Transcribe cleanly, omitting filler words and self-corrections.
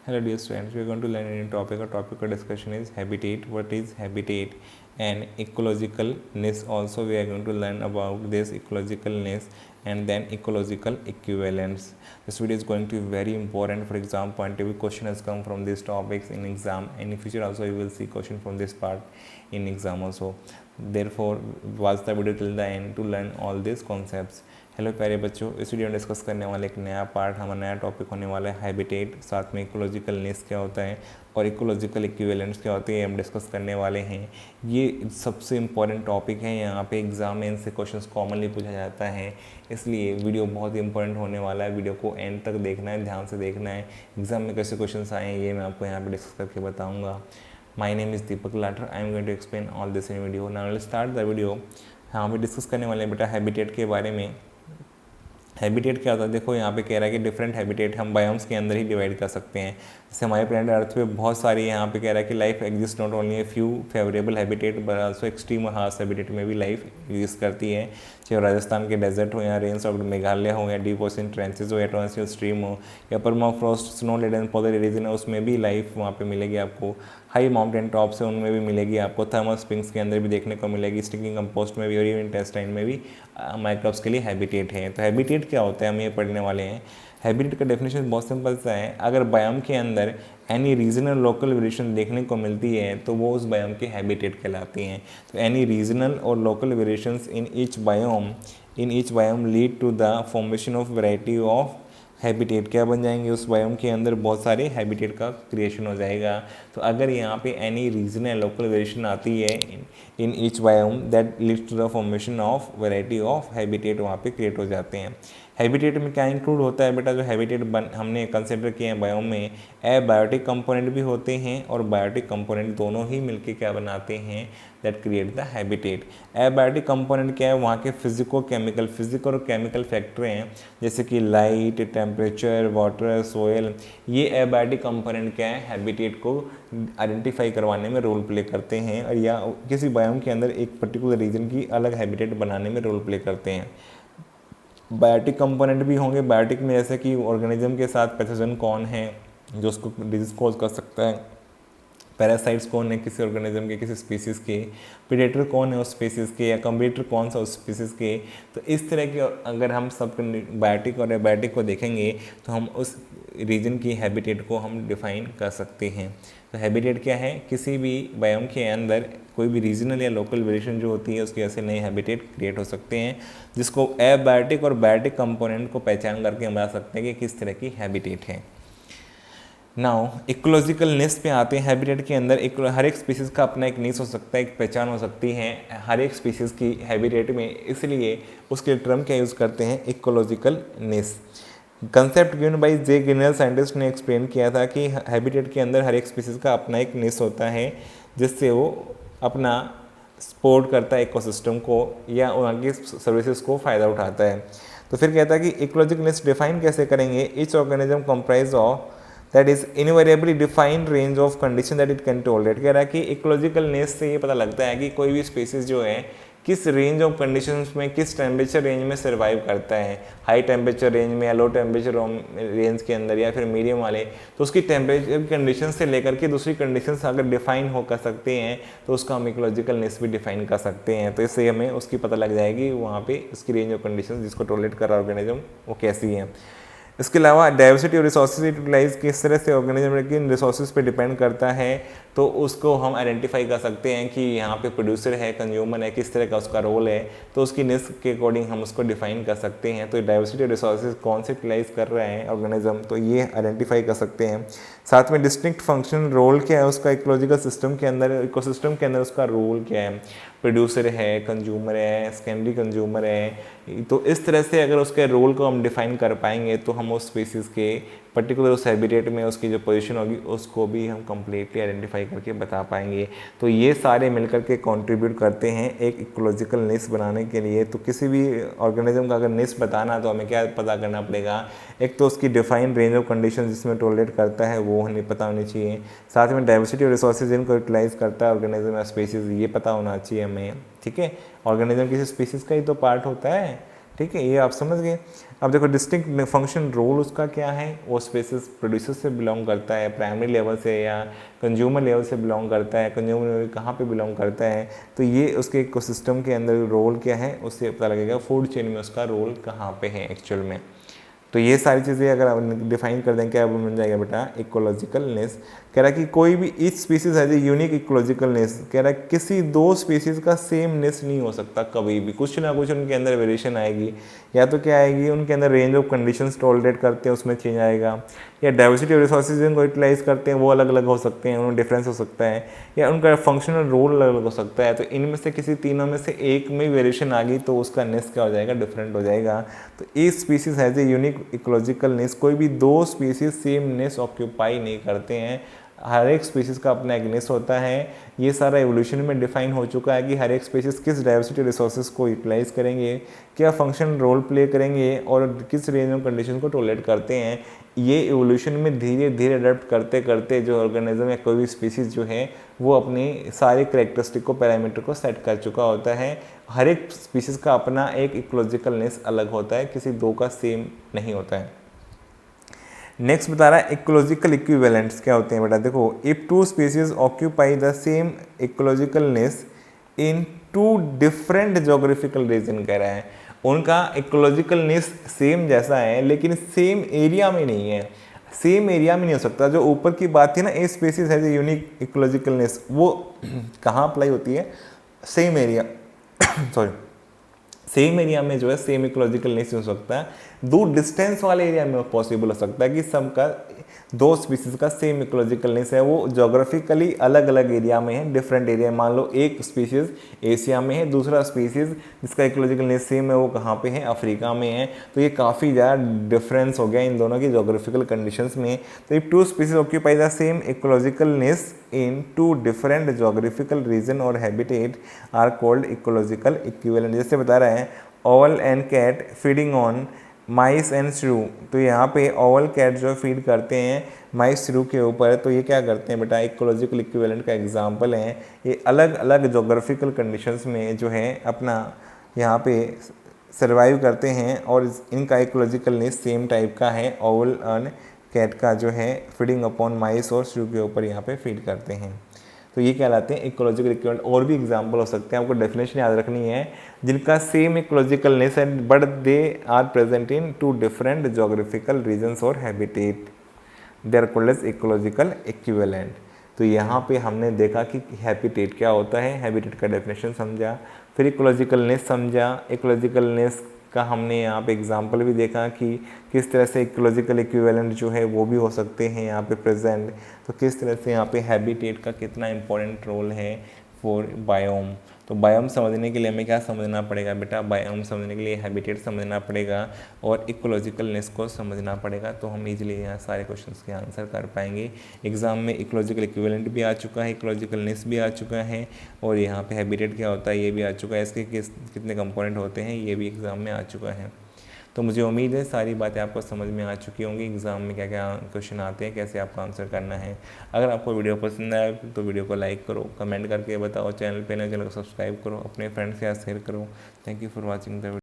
Hello dear students, we are going to learn a new topic. Our topic of discussion is habitat. What is habitat and ecologicalness? Also we are going to learn about this ecologicalness and then ecological equivalence. This video is going to be very important. For exam point of view, question has come from these topics in exam, and in future also you will see question from this part in exam also. Therefore watch the video till the end to learn all these concepts. Hello प्यारे बच्चों, इस video में discuss करने वाले एक नया part, हमारा नया टॉपिक होने वाला है हैबिटेट, साथ में इकोलॉजिकलनेस क्या होता है और इकोलॉजिकल इक्विवेलेंट्स क्या होती है, हम डिस्कस करने वाले हैं। ये सबसे इम्पॉर्टेंट टॉपिक है, यहाँ पे एग्जाम में इनसे क्वेश्चंस कॉमनली पूछा जाता है, इसलिए वीडियो बहुत ही इंपॉर्टेंट होने वाला है। वीडियो को एंड तक देखना है, ध्यान से देखना है। एग्जाम में कैसे क्वेश्चन आए हैं ये मैं आपको यहाँ पर डिस्कस करके बताऊँगा। My name is Deepak Lathar, I am going to explain all this in video. Now let's start the video. यहाँ पे डिस्कस करने वाले हैं बेटा हैबिटेट के बारे में। हैबिटेट क्या होता है, देखो यहाँ पे कह रहा है कि डिफरेंट हैबिटेट हम बायोम्स के अंदर ही डिवाइड कर सकते हैं। जैसे हमारे प्लैनेट अर्थ पे बहुत सारी, यहाँ पे कह रहा है कि life exist not only a few favourable habitat but also extreme और हार्श हैबिटेट में भी लाइफ एग्जिस्ट करती है। चाहे राजस्थान के डेजर्ट हो या रेंज ऑफ मेघालय हो या डीप ओशन ट्रेंचेज हो या टॉन्सियल स्ट्रीम हो या permafrost snow laden polar region है, उसमें भी लाइफ वहाँ पे मिलेगी आपको। हाई माउंटेन टॉप्स है उनमें भी मिलेगी आपको। थर्मल स्प्रिंग्स के अंदर भी देखने को मिलेगी। स्टिकिंग कंपोस्ट में भी और इवन इंटेस्टाइन में भी माइक्रोब्स के लिए हैबिटेट है। तो हैबिटेट क्या होता है हम ये पढ़ने वाले हैं। हैबिटेट का डेफिनेशन बहुत सिंपल सा है, अगर बायोम के अंदर एनी रीजनल लोकल वेरिएशन देखने को मिलती है तो वो उस बायोम के हैबिटेट कहलाती हैं। तो एनी रीजनल और local variations in each biome lead to the formation of variety of habitat. क्या बन जाएंगे, उस बायोम के अंदर बहुत सारे हैबिटेट का क्रिएशन हो जाएगा। तो अगर यहाँ पे एनी रीजनल लोकल वेरिएशन आती है in each biome that leads to the formation of variety of habitat, वहाँ पे क्रिएट हो जाते हैं। हैबिटेट में क्या इंक्लूड होता है बेटा, जो हैबिटेट हमने कंसिडर किए हैं बायोम में, एबायोटिक कंपोनेंट भी होते हैं और बायोटिक कंपोनेंट, दोनों ही मिलके क्या बनाते हैं, that create the habitat. Abiotic component क्या है, वहाँ के फिजिको और केमिकल फैक्टर हैं, जैसे कि लाइट, टेम्परेचर, वाटर, सोयल। ये एबायोटिक कंपोनेंट क्या है, हैबिटेट को आइडेंटिफाई करवाने में रोल प्ले करते हैं और या किसी बायोम के अंदर एक पर्टिकुलर रीजन की अलग हैबिटेट बनाने में रोल प्ले करते हैं। बायोटिक कंपोनेंट भी होंगे। बायोटिक में जैसे कि ऑर्गेनिज्म के साथ पैथोजन कौन है जो उसको डिजीज कॉज कर सकता है, पैरासाइट्स कौन है किसी ऑर्गेनिज्म के, किसी स्पीसीज़ के, प्रेडेटर कौन है उस स्पीसीज़ के, या कंपीटिटर कौन सा उस स्पीसीज़ के। तो इस तरह के अगर हम सब बायोटिक और एबायोटिक को देखेंगे तो हम उस रीजन की हैबिटेट को हम डिफाइन कर सकते हैं। तो हैबिटेट क्या है, किसी भी बायोम के अंदर कोई भी रीजनल या लोकल वेरिएशन जो होती है उसकी वजह से नए हैबिटेट क्रिएट हो सकते हैं, जिसको एबायोटिक और बायोटिक कंपोनेंट को पहचान करके हम बता सकते हैं कि किस तरह की हैबिटेट है। नाउ इकोलॉजिकलनेस पे आते हैं। हैबिटेट के अंदर हर एक स्पीसीज़ का अपना एक नीस हो सकता है, एक पहचान हो सकती है हर एक स्पीसीज़ की हैबिटेट में, इसलिए उसके टर्म क्या यूज़ करते हैं, ecological niche. Concept given by J Grinnell scientist ने एक्सप्लेन किया था कि हैबिटेट के अंदर हर एक स्पीसीज़ का अपना एक निस होता है, जिससे वो अपना सपोर्ट करता है इकोसिस्टम को या उनकी सर्विसेज को फ़ायदा उठाता है। तो फिर कहता है कि इकोलॉजिकलनेस डिफाइन कैसे करेंगे, each organism comprise of that is invariably defined range of condition that it can tolerate. कह रहा है कि इकोलॉजिकलनेस से ये पता लगता है कि कोई भी स्पीसीज जो है किस रेंज ऑफ कंडीशंस में, किस टेम्परेचर रेंज में सर्वाइव करता है। हाई टेम्परेचर रेंज में या लो टेम्परेचर रेंज के अंदर या फिर मीडियम वाले, तो उसकी टेम्परेचर कंडीशन से लेकर के दूसरी कंडीशंस अगर डिफाइन हो कर सकते हैं तो उसका हम इकोलॉजिकलनेस भी डिफाइन कर सकते हैं। तो इससे हमें उसकी पता लग जाएगी वहाँ पे उसकी रेंज ऑफ कंडीशन जिसको टॉलरेट कर रहा ऑर्गेनिज्म वो कैसी है। इसके अलावा डाइवर्सिटी और रिसोर्सेज यूटिलाइज किस तरह से ऑर्गेनिज्म किन रिसोर्सेज पे डिपेंड करता है, तो उसको हम आइडेंटिफाई कर सकते हैं कि यहाँ पे प्रोड्यूसर है, कंज्यूमर है, किस तरह का उसका रोल है, तो उसकी निस्क के अकॉर्डिंग हम उसको डिफाइन कर सकते हैं। तो डाइवर्सिटी और रिसोर्सेज कौन से यूटिलाइज कर रहा है ऑर्गेनिज्म, तो ये आइडेंटिफाई कर सकते हैं। साथ में डिस्टिंक्ट फंक्शन रोल क्या है उसका इकोलॉजिकल सिस्टम के अंदर, इकोसिस्टम के अंदर उसका रोल क्या है, प्रोड्यूसर है, कंज्यूमर है, सेकेंडरी कंज्यूमर है। तो इस तरह से अगर उसके रोल को हम डिफाइन कर पाएंगे तो हम उस स्पीसीज़ के पर्टिकुलर उस हैबिटेट में उसकी जो पोजीशन होगी उसको भी हम कम्प्लीटली आइडेंटिफाई करके बता पाएंगे। तो ये सारे मिलकर के कंट्रीब्यूट करते हैं एक इकोलॉजिकल निस बनाने के लिए। तो किसी भी ऑर्गेनिज्म का अगर निस बताना तो हमें क्या पता करना पड़ेगा, एक तो उसकी डिफाइंड रेंज ऑफ कंडीशन जिसमें टॉलरेट करता है वो हमें पता होनी चाहिए, साथ में डाइवर्सिटी और रिसोर्सेज जिनको यूटिलाइज करता है ऑर्गेनिज्म या स्पीसीज ये पता होना चाहिए हमें। ठीक है, ऑर्गेनिज्म किसी स्पीसीज का ही तो पार्ट होता है, ठीक है, ये आप समझ गए। अब देखो डिस्टिंक्ट फंक्शन रोल उसका क्या है, वो स्पेसिस प्रोड्यूसर से बिलोंग करता है, प्राइमरी लेवल से या कंज्यूमर लेवल से बिलोंग करता है, कंज्यूमर लेवल कहाँ पे बिलोंग करता है, तो ये उसके इकोसिस्टम के अंदर रोल क्या है उससे पता लगेगा फूड चेन में उसका रोल कहाँ पे है एक्चुअल में। तो ये सारी चीज़ें अगर आप डिफाइन कर दें क्या बन जाएगा बेटा, इकोलॉजिकलनेस। कह रहा है कि कोई भी each species has a unique ecological niche, कह रहा है किसी दो स्पीसीज का सेमनेस नहीं हो सकता कभी भी, कुछ ना कुछ उनके अंदर वेरिएशन आएगी, या तो क्या आएगी उनके अंदर रेंज ऑफ कंडीशंस टॉलरेट करते हैं उसमें चेंज आएगा, या डाइवर्सिटी ऑफ रिसोर्सेज इनको यूटिलाइज करते हैं वो अलग अलग हो सकते हैं, उनमें डिफरेंस हो सकता है, या उनका फंक्शनल रोल अलग अलग हो सकता है। तो इनमें से किसी तीनों में से एक में वेरिएशन आ गई तो उसका नेस क्या हो जाएगा, डिफरेंट हो जाएगा। तो each species has a unique ecological niche, कोई भी दो स्पीसीज सेम नेस ऑक्यूपाई नहीं करते हैं, हर एक स्पीसीज का अपना एक नेस होता है। ये सारा एवोल्यूशन में डिफाइन हो चुका है कि हर एक स्पीसीज किस डाइवर्सिटी रिसोर्सेज को यूटिलाइज करेंगे, क्या फंक्शन रोल प्ले करेंगे और किस रेंज ऑफ कंडीशन को टॉलरेट करते हैं। ये एवोल्यूशन में धीरे धीरे अडेप्ट करते करते जो ऑर्गेनिज्म या कोई भी स्पीसीज जो है वो अपनी सारे करेक्टरिस्टिक को पैरामीटर को सेट कर चुका होता है। हर एक स्पीसीज का अपना एक इकोलॉजिकलनेस अलग होता है, किसी दो का सेम नहीं होता है। नेक्स्ट बता रहा है इकोलॉजिकल इक्विवेलेंट्स क्या होते हैं बेटा, देखो if two species occupy the same ecological niche in two different geographical region, कह रहा है उनका इकोलॉजिकलनेस सेम जैसा है लेकिन सेम एरिया में नहीं है, सेम एरिया में नहीं हो सकता। जो ऊपर की बात थी ना ए स्पीसीज है यूनिक इकोलॉजिकलनेस, वो कहाँ अप्लाई होती है, same area sorry same area में जो है सेम इकोलॉजिकलनेस हो सकता है, दूर डिस्टेंस वाले एरिया में पॉसिबल हो सकता है कि सबका दो स्पीसीज का सेम इकोलॉजिकलनेस है, वो जोग्राफिकली अलग अलग एरिया में है, डिफरेंट एरिया। मान लो एक स्पीसीज एशिया में है, दूसरा स्पीसीज जिसका इकोलॉजिकलनेस सेम है वो कहाँ पे है, अफ्रीका में है, तो ये काफ़ी ज़्यादा डिफरेंस हो गया इन दोनों की जोग्राफिकल कंडीशंस में। तो if two species occupy the same ecological niche in two different geographical region और habitat are called ecological equivalent. जैसे बता रहा है owl and cat feeding on mice and shrew, तो यहाँ पे ओवल कैट जो फीड करते हैं माइस श्रू के ऊपर, तो ये क्या करते हैं बेटा, इकोलॉजिकल इक्विवेलेंट का एग्जांपल है। ये अलग अलग जोग्राफिकल कंडीशंस में जो है अपना यहाँ पे सर्वाइव करते हैं और इनका इकोलॉजिकलनेस सेम टाइप का है, ओवल एंड कैट का जो है फीडिंग अपॉन माइस और श्रू के ऊपर यहाँ पे फीड करते हैं। तो ये कहलाते हैं इकोलॉजिकल इक्विवेलेंट। और भी एग्जांपल हो सकते हैं, आपको डेफिनेशन याद रखनी है, जिनका सेम इकोलॉजिकलनेस है but they are present in two different geographical regions और habitat, they are called as ecological equivalent. तो यहाँ पे हमने देखा कि हैबिटेट क्या होता है, हैबिटेट का डेफिनेशन समझा, फिर इकोलॉजिकलनेस समझा, इकोलॉजिकलनेस का हमने यहाँ पे एग्जांपल भी देखा कि किस तरह से इकोलॉजिकल इक्विवेलेंट जो है वो भी हो सकते हैं यहाँ पे प्रेजेंट। तो किस तरह से यहाँ पे हैबिटेट का कितना इंपॉर्टेंट रोल है फॉर बायोम। तो बायोम समझने के लिए हमें क्या समझना पड़ेगा बेटा, बायोम समझने के लिए हैबिटेट समझना पड़ेगा और इकोलॉजिकलनेस को समझना पड़ेगा, तो हम इजीली यहाँ सारे क्वेश्चंस के आंसर कर पाएंगे। एग्जाम में इकोलॉजिकल इक्विवेलेंट भी आ चुका है, इकोलॉजिकलनेस भी आ चुका है, और यहाँ पे हैबिटेट क्या होता है ये भी आ चुका है, इसके कितने कंपोनेंट होते हैं ये भी एग्ज़ाम में आ चुका है। तो मुझे उम्मीद है सारी बातें आपको समझ में आ चुकी होंगी, एग्ज़ाम में क्या क्या क्वेश्चन आते हैं, कैसे आपको आंसर करना है। अगर आपको वीडियो पसंद आए तो वीडियो को लाइक करो, कमेंट करके बताओ, चैनल पे नए चैनल को सब्सक्राइब करो, अपने फ्रेंड्स के साथ शेयर करो। Thank you for watching the video.